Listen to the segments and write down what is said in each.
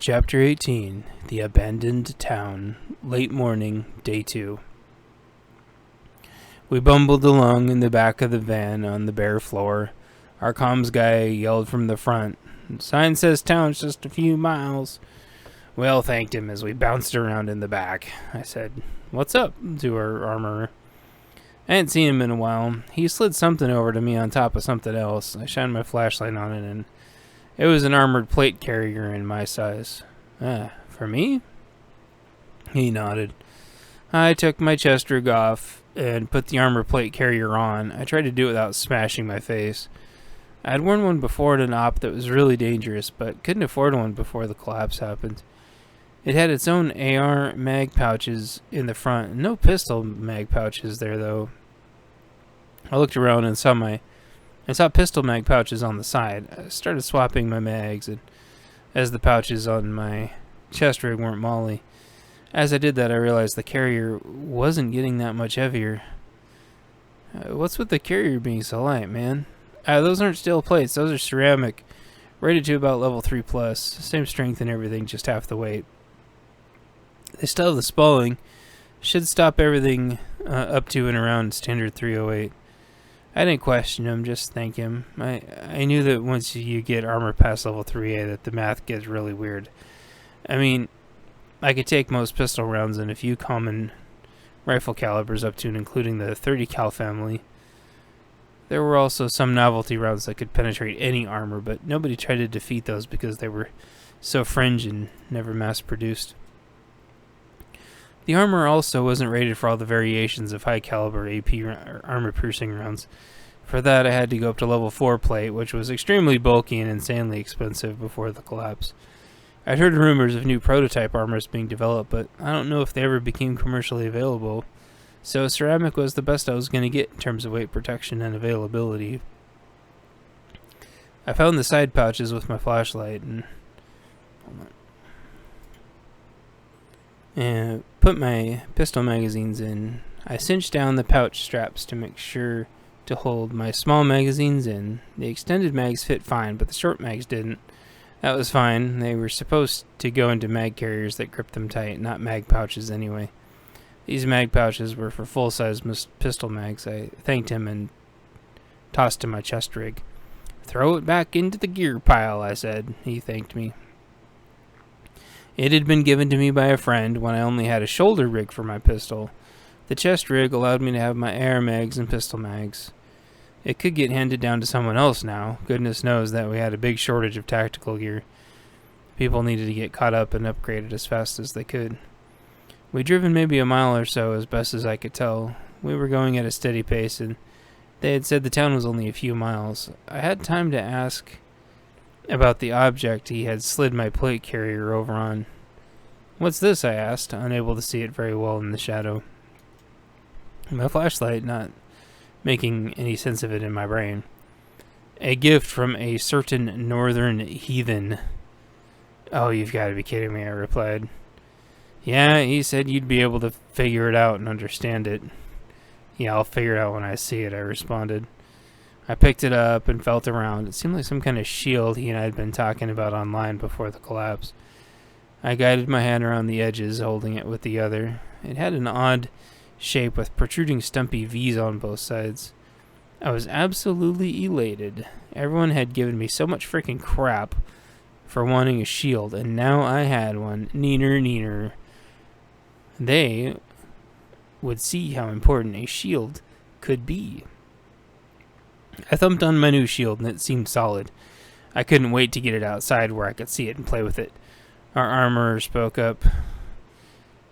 Chapter 18, The Abandoned Town, Late Morning, Day 2. We bumbled along in the back of the van on the bare floor. Our comms guy yelled from the front, "Sign says town's just a few miles." We all thanked him as we bounced around in the back. I said, "What's up?" to our armorer. I hadn't seen him in a while. He slid something over to me on top of something else. I shined my flashlight on it, and it was an armored plate carrier in my size. For me? He nodded. I took my chest rig off and put the armor plate carrier on. I tried to do it without smashing my face. I had worn one before at an op that was really dangerous, but couldn't afford one before the collapse happened. It had its own AR mag pouches in the front. No pistol mag pouches there, though. I looked around and saw pistol mag pouches on the side. I started swapping my mags, and as the pouches on my chest rig weren't molly. As I did that, I realized the carrier wasn't getting that much heavier. What's with the carrier being so light, man? Those aren't steel plates. Those are ceramic. Rated to about level 3+. Same strength and everything, just half the weight. They still have the spalling. Should stop everything up to and around standard 308. I didn't question him, just thank him. I knew that once you get armor past level 3A that the math gets really weird. I mean, I could take most pistol rounds and a few common rifle calibers up to and including the 30 cal family. There were also some novelty rounds that could penetrate any armor, but nobody tried to defeat those because they were so fringe and never mass-produced. The armor also wasn't rated for all the variations of high caliber AP armor piercing rounds. For that I had to go up to level 4 plate, which was extremely bulky and insanely expensive before the collapse. I'd heard rumors of new prototype armors being developed, but I don't know if they ever became commercially available, so ceramic was the best I was going to get in terms of weight protection and availability. I found the side pouches with my flashlight and put my pistol magazines in. I cinched down the pouch straps to make sure to hold my small magazines in. The extended mags fit fine, but the short mags didn't. That was fine. They were supposed to go into mag carriers that gripped them tight, not mag pouches anyway. These mag pouches were for full-size pistol mags. I thanked him and tossed to my chest rig. "Throw it back into the gear pile," I said. He thanked me. It had been given to me by a friend when I only had a shoulder rig for my pistol. The chest rig allowed me to have my air mags and pistol mags. It could get handed down to someone else now. Goodness knows that we had a big shortage of tactical gear. People needed to get caught up and upgraded as fast as they could. We'd driven maybe a mile or so as best as I could tell. We were going at a steady pace, and they had said the town was only a few miles. I had time to ask about the object he had slid my plate carrier over on. "What's this?" I asked, unable to see it very well in the shadow. My flashlight not making any sense of it in my brain. "A gift from a certain northern heathen." "Oh, you've got to be kidding me," I replied. "Yeah, he said you'd be able to figure it out and understand it." "Yeah, I'll figure it out when I see it," I responded. I picked it up and felt around. It seemed like some kind of shield he and I had been talking about online before the collapse. I guided my hand around the edges, holding it with the other. It had an odd shape with protruding stumpy V's on both sides. I was absolutely elated. Everyone had given me so much freaking crap for wanting a shield, and now I had one. Neener. They would see how important a shield could be. I thumped on my new shield, and it seemed solid. I couldn't wait to get it outside where I could see it and play with it. Our armorer spoke up.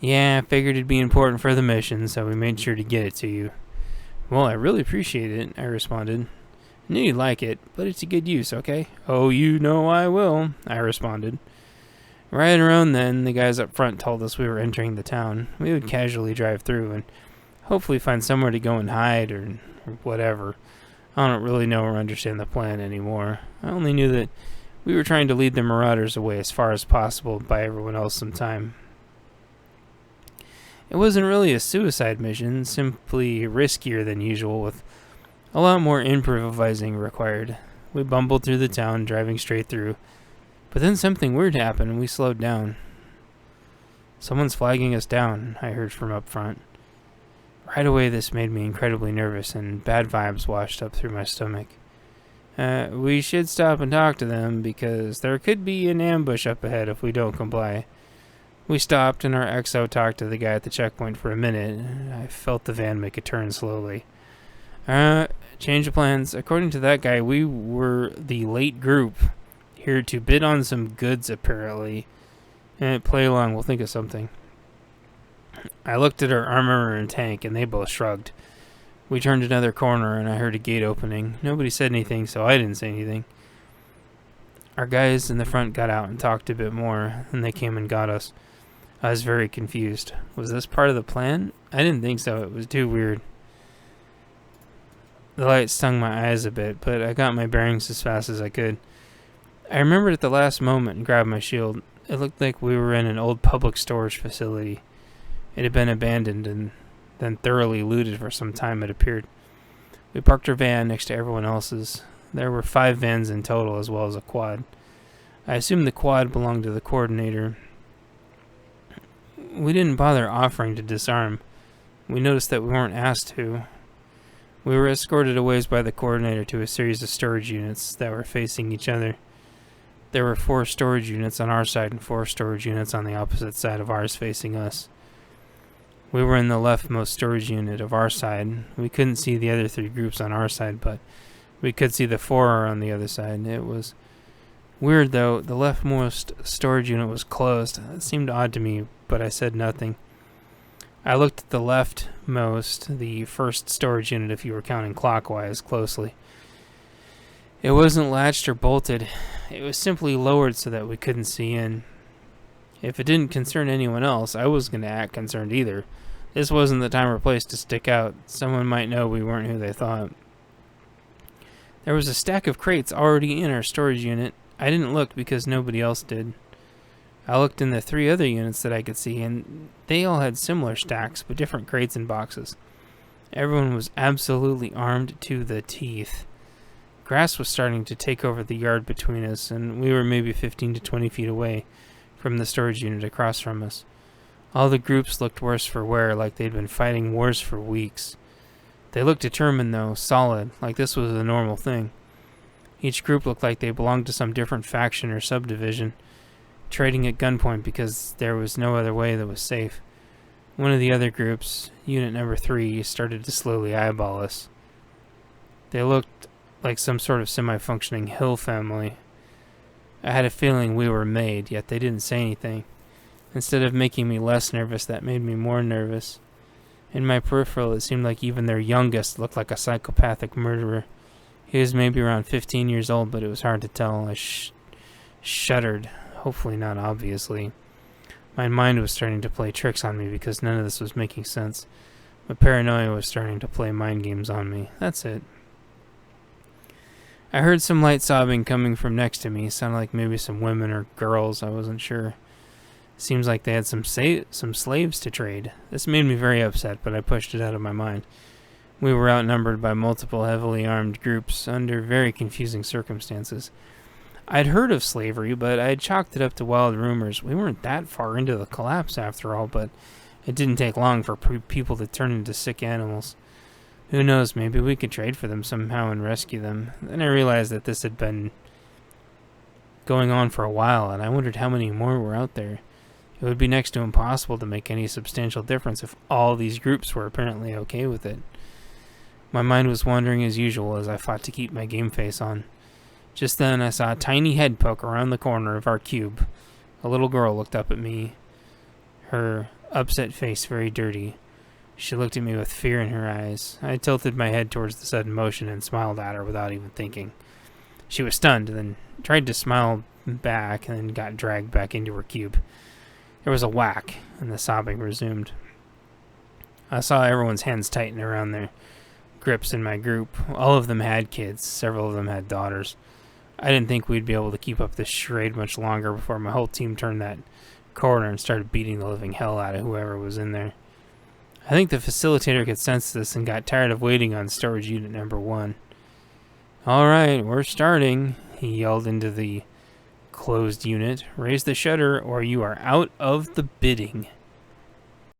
"Yeah, I figured it'd be important for the mission, so we made sure to get it to you." "Well, I really appreciate it," I responded. "I knew you'd like it, but it's a good use, okay?" "Oh, you know I will," I responded. Right around then, the guys up front told us we were entering the town. We would casually drive through and hopefully find somewhere to go and hide or whatever. I don't really know or understand the plan anymore. I only knew that we were trying to lead the marauders away as far as possible, buy everyone else some time. It wasn't really a suicide mission, simply riskier than usual, with a lot more improvising required. We bumbled through the town, driving straight through, But then something weird happened and we slowed down. "Someone's flagging us down," I heard from up front. Right away this made me incredibly nervous and bad vibes washed up through my stomach. We should stop and talk to them because there could be an ambush up ahead if we don't comply." We stopped and our XO talked to the guy at the checkpoint for a minute. I felt the van make a turn slowly. Change of plans. According to that guy, we were the late group here to bid on some goods apparently. Play along, we'll think of something. I looked at our armorer and tank and they both shrugged. We turned another corner and I heard a gate opening. Nobody said anything, so I didn't say anything. Our guys in the front got out and talked a bit more, and they came and got us. I was very confused. Was this part of the plan? I didn't think so. It was too weird. The light stung my eyes a bit, but I got my bearings as fast as I could. I remembered at the last moment and grabbed my shield. It looked like we were in an old public storage facility. It had been abandoned and then thoroughly looted for some time, it appeared. We parked our van next to everyone else's. There were 5 vans in total, as well as a quad. I assumed the quad belonged to the coordinator. We didn't bother offering to disarm. We noticed that we weren't asked to. We were escorted a ways by the coordinator to a series of storage units that were facing each other. There were 4 storage units on our side and 4 storage units on the opposite side of ours facing us. We were in the leftmost storage unit of our side. We couldn't see the other 3 groups on our side, but we could see the 4 on the other side. It was weird, though. The leftmost storage unit was closed. It seemed odd to me, but I said nothing. I looked at the leftmost, the first storage unit if you were counting clockwise, closely. It wasn't latched or bolted. It was simply lowered so that we couldn't see in. If it didn't concern anyone else, I wasn't going to act concerned either. This wasn't the time or place to stick out. Someone might know we weren't who they thought. There was a stack of crates already in our storage unit. I didn't look because nobody else did. I looked in the 3 other units that I could see, and they all had similar stacks, but different crates and boxes. Everyone was absolutely armed to the teeth. Grass was starting to take over the yard between us, and we were maybe 15 to 20 feet away from the storage unit across from us. All the groups looked worse for wear, like they'd been fighting wars for weeks. They looked determined, though, solid, like this was a normal thing. Each group looked like they belonged to some different faction or subdivision, trading at gunpoint because there was no other way that was safe. One of the other groups, unit number 3, started to slowly eyeball us. They looked like some sort of semi-functioning hill family. I had a feeling we were made, yet they didn't say anything. Instead of making me less nervous, that made me more nervous. In my peripheral, it seemed like even their youngest looked like a psychopathic murderer. He was maybe around 15 years old, but it was hard to tell. I shuddered, hopefully not obviously. My mind was starting to play tricks on me because none of this was making sense. My paranoia was starting to play mind games on me. That's it. I heard some light sobbing coming from next to me. It sounded like maybe some women or girls. I wasn't sure. Seems like they had some slaves to trade. This made me very upset, but I pushed it out of my mind. We were outnumbered by multiple heavily armed groups under very confusing circumstances. I'd heard of slavery, but I had chalked it up to wild rumors. We weren't that far into the collapse after all, but it didn't take long for people to turn into sick animals. Who knows, maybe we could trade for them somehow and rescue them. Then I realized that this had been going on for a while, and I wondered how many more were out there. It would be next to impossible to make any substantial difference if all these groups were apparently okay with it. My mind was wandering as usual as I fought to keep my game face on. Just then I saw a tiny head poke around the corner of our cube. A little girl looked up at me, her upset face very dirty. She looked at me with fear in her eyes. I tilted my head towards the sudden motion and smiled at her without even thinking. She was stunned, then tried to smile back and then got dragged back into her cube. There was a whack, and the sobbing resumed. I saw everyone's hands tighten around their grips in my group. All of them had kids. Several of them had daughters. I didn't think we'd be able to keep up this charade much longer before my whole team turned that corner and started beating the living hell out of whoever was in there. I think the facilitator could sense this and got tired of waiting on storage unit number 1. "All right, we're starting," he yelled into the closed unit. Raise the shutter or you are out of the bidding.